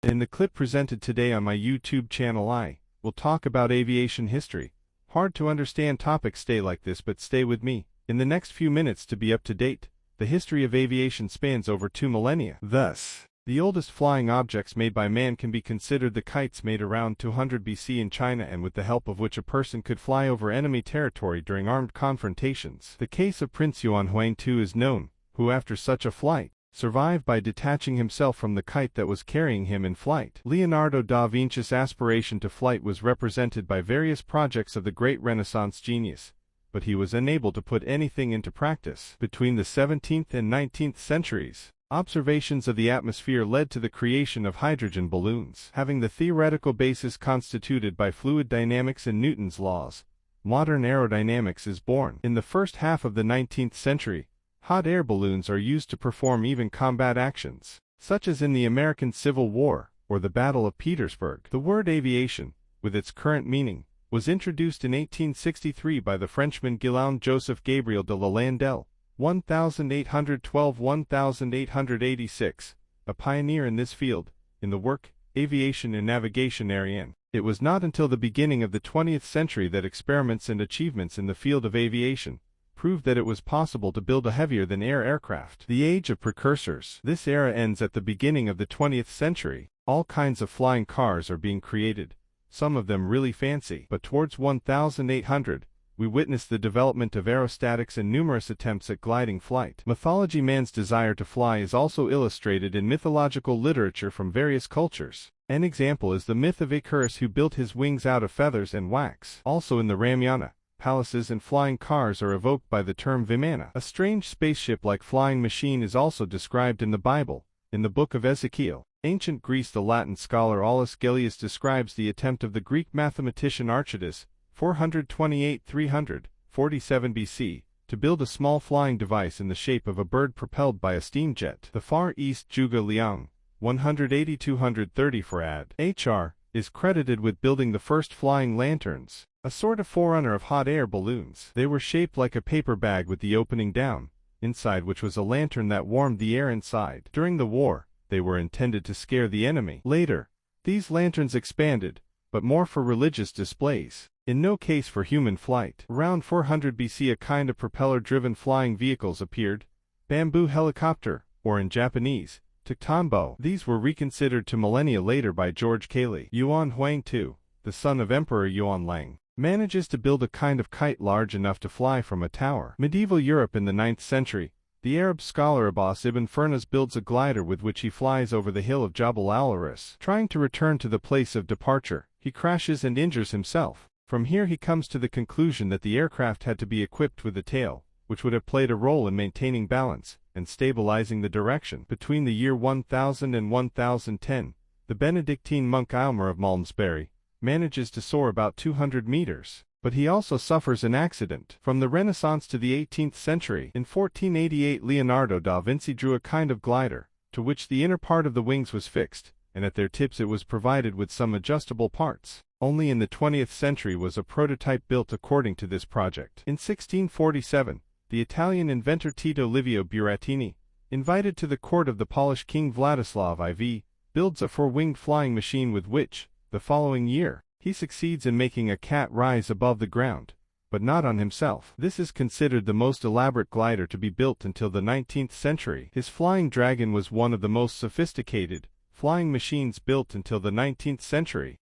In the clip presented today on my YouTube channel, I will talk about aviation history. Hard to understand topics stay like this, but stay with me in the next few minutes to be up to date. The history of aviation spans over 2 millennia. Thus, the oldest flying objects made by man can be considered the kites made around 200 BC in China, and with the help of which a person could fly over enemy territory during armed confrontations. The case of Prince Yuan Huang II is known, who after such a flight, survived by detaching himself from the kite that was carrying him in flight. Leonardo da Vinci's aspiration to flight was represented by various projects of the great Renaissance genius, but he was unable to put anything into practice. Between the 17th and 19th centuries, observations of the atmosphere led to the creation of hydrogen balloons. Having the theoretical basis constituted by fluid dynamics and Newton's laws, modern aerodynamics is born. In the first half of the 19th century, hot air balloons are used to perform even combat actions, such as in the American Civil War or the Battle of Petersburg. The word aviation, with its current meaning, was introduced in 1863 by the Frenchman Guillaume Joseph Gabriel de Lalande, 1812–1886, a pioneer in this field, in the work, Aviation and Navigation Aérienne. It was not until the beginning of the 20th century that experiments and achievements in the field of aviation proved that it was possible to build a heavier-than-air aircraft. The age of precursors. This era ends at the beginning of the 20th century. All kinds of flying cars are being created, some of them really fancy. But towards 1800, we witness the development of aerostatics and numerous attempts at gliding flight. Mythology. Man's desire to fly is also illustrated in mythological literature from various cultures. An example is the myth of Icarus, who built his wings out of feathers and wax. Also in the Ramayana, palaces and flying cars are evoked by the term Vimana. A strange spaceship-like flying machine is also described in the Bible, in the book of Ezekiel. Ancient Greece. The Latin scholar Aulus Gellius describes the attempt of the Greek mathematician Archidas, 428–347 BC, to build a small flying device in the shape of a bird propelled by a steam jet. The Far East Zhuge Liang, 180–230 AD. HR, is credited with building the first flying lanterns, a sort of forerunner of hot air balloons. They were shaped like a paper bag with the opening down, inside which was a lantern that warmed the air inside. During the war, they were intended to scare the enemy. Later, these lanterns expanded, but more for religious displays, in no case for human flight. Around 400 BC, a kind of propeller-driven flying vehicles appeared, bamboo helicopter, or in Japanese, Tuctonbo. These were reconsidered to millennia later by George Cayley. Yuan Huang II, the son of Emperor Yuan Lang, manages to build a kind of kite large enough to fly from a tower. Medieval Europe. In the 9th century, the Arab scholar Abbas ibn Firnas builds a glider with which he flies over the hill of Jabal al-Aris. Trying to return to the place of departure, he crashes and injures himself. From here he comes to the conclusion that the aircraft had to be equipped with a tail, which would have played a role in maintaining balance and stabilizing the direction. Between the year 1000 and 1010, the Benedictine monk Aylmer of Malmesbury manages to soar about 200 meters. But he also suffers an accident. From the Renaissance to the 18th century, in 1488 Leonardo da Vinci drew a kind of glider, to which the inner part of the wings was fixed, and at their tips it was provided with some adjustable parts. Only in the 20th century was a prototype built according to this project. In 1647, the Italian inventor Tito Livio Burattini, invited to the court of the Polish king Vladislav IV, builds a four-winged flying machine with which, the following year, he succeeds in making a cat rise above the ground, but not on himself. This is considered the most elaborate glider to be built until the 19th century. His flying dragon was one of the most sophisticated flying machines built until the 19th century.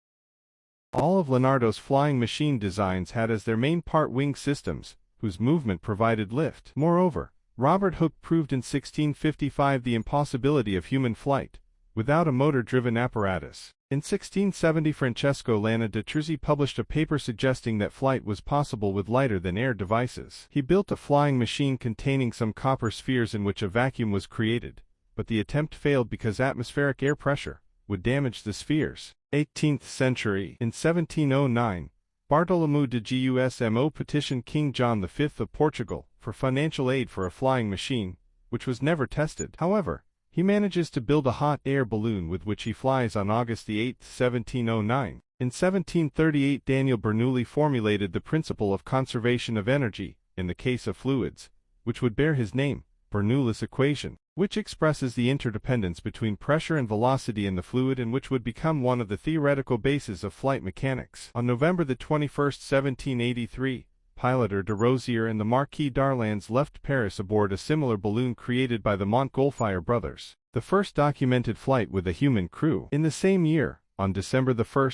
All of Leonardo's flying machine designs had as their main part wing systems, whose movement provided lift. Moreover, Robert Hooke proved in 1655 the impossibility of human flight without a motor-driven apparatus. In 1670, Francesco Lana de Truzzi published a paper suggesting that flight was possible with lighter-than-air devices. He built a flying machine containing some copper spheres in which a vacuum was created, but the attempt failed because atmospheric air pressure would damage the spheres. 18th century. In 1709, Bartolomeu de Gusmo petitioned King John V of Portugal for financial aid for a flying machine, which was never tested. However, he manages to build a hot air balloon with which he flies on August 8, 1709. In 1738, Daniel Bernoulli formulated the principle of conservation of energy in the case of fluids, which would bear his name, Bernoulli's equation. which expresses the interdependence between pressure and velocity in the fluid and which would become one of the theoretical bases of flight mechanics. On November 21, 1783, piloter de Rosier and the Marquis d'Arlandes left Paris aboard a similar balloon created by the Montgolfier brothers, the first documented flight with a human crew. In the same year, on December 1,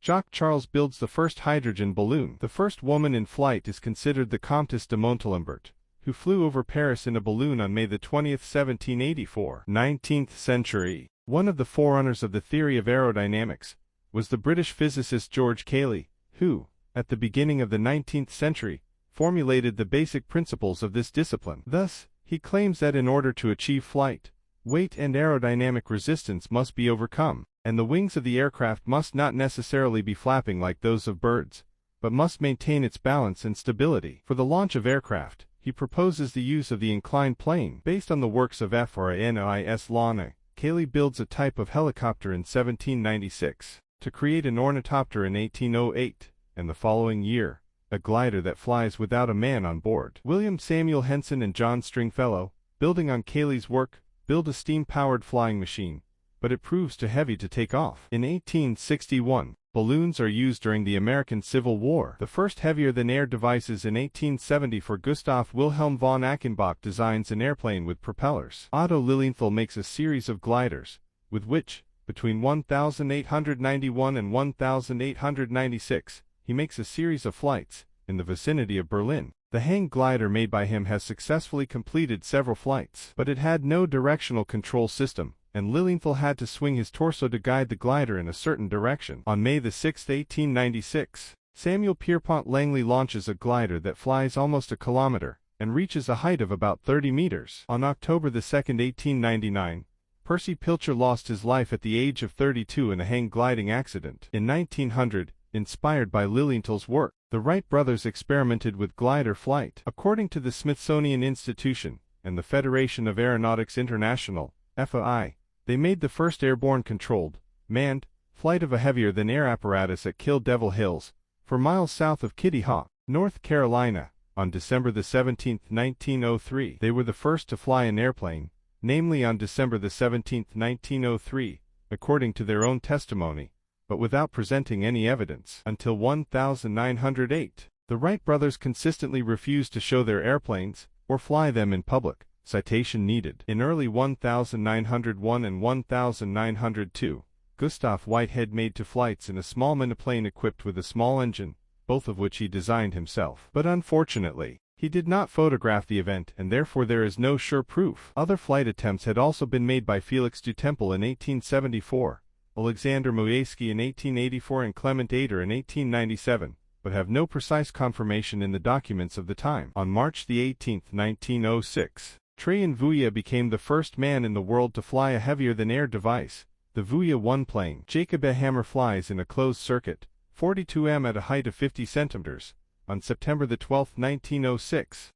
Jacques Charles builds the first hydrogen balloon. The first woman in flight is considered the Comtesse de Montalembert, who flew over Paris in a balloon on May 20, 1784. 19th century. One of the forerunners of the theory of aerodynamics was the British physicist George Cayley, who, at the beginning of the 19th century, formulated the basic principles of this discipline. Thus, he claims that in order to achieve flight, weight and aerodynamic resistance must be overcome, and the wings of the aircraft must not necessarily be flapping like those of birds, but must maintain its balance and stability. For the launch of aircraft, he proposes the use of the inclined plane. Based on the works of Frais Launay, Cayley builds a type of helicopter in 1796, to create an ornithopter in 1808, and the following year, a glider that flies without a man on board. William Samuel Henson and John Stringfellow, building on Cayley's work, build a steam-powered flying machine, but it proves too heavy to take off. In 1861, balloons are used during the American Civil War. The first heavier-than-air devices in 1870 for Gustav Wilhelm von Achenbach designs an airplane with propellers. Otto Lilienthal makes a series of gliders, with which, between 1891 and 1896, he makes a series of flights, in the vicinity of Berlin. The hang glider made by him has successfully completed several flights, but it had no directional control system, and Lilienthal had to swing his torso to guide the glider in a certain direction. On May 6, 1896, Samuel Pierpont Langley launches a glider that flies almost a kilometer, and reaches a height of about 30 meters. On October 2, 1899, Percy Pilcher lost his life at the age of 32 in a hang gliding accident. In 1900, inspired by Lilienthal's work, the Wright brothers experimented with glider flight. According to the Smithsonian Institution and the Federation of Aeronautics International, FAI, they made the first airborne controlled, manned, flight of a heavier-than-air apparatus at Kill Devil Hills, 4 miles south of Kitty Hawk, North Carolina, on December 17, 1903. They were the first to fly an airplane, namely on December 17, 1903, according to their own testimony, but without presenting any evidence. Until 1908, the Wright brothers consistently refused to show their airplanes, or fly them in public. Citation needed. In early 1901 and 1902, Gustav Whitehead made 2 flights in a small monoplane equipped with a small engine, both of which he designed himself. But unfortunately, he did not photograph the event, and therefore there is no sure proof. Other flight attempts had also been made by Felix du Temple in 1874, Alexander Muyeski in 1884 and Clement Ader in 1897, but have no precise confirmation in the documents of the time. On March 18, 1906, Trajan Vuja became the first man in the world to fly a heavier-than-air device, the Vuja 1 plane. Jacob A. Hammer flies in a closed circuit, 42 m at a height of 50 centimeters, on September 12, 1906.